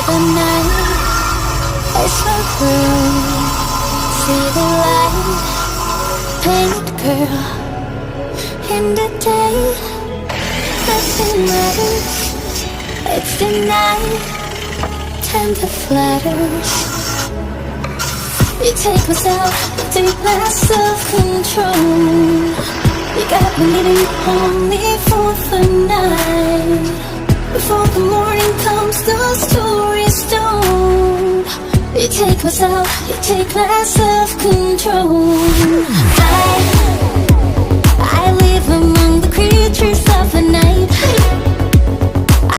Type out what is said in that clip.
the night is so cruel. See the light, painted girl. In the day, nothing matters. It's the night, time to flatters. You take myself, take my self-control. You got me needing only for the night. Before the morning comes, the story's told. You take myself, you take my self-control.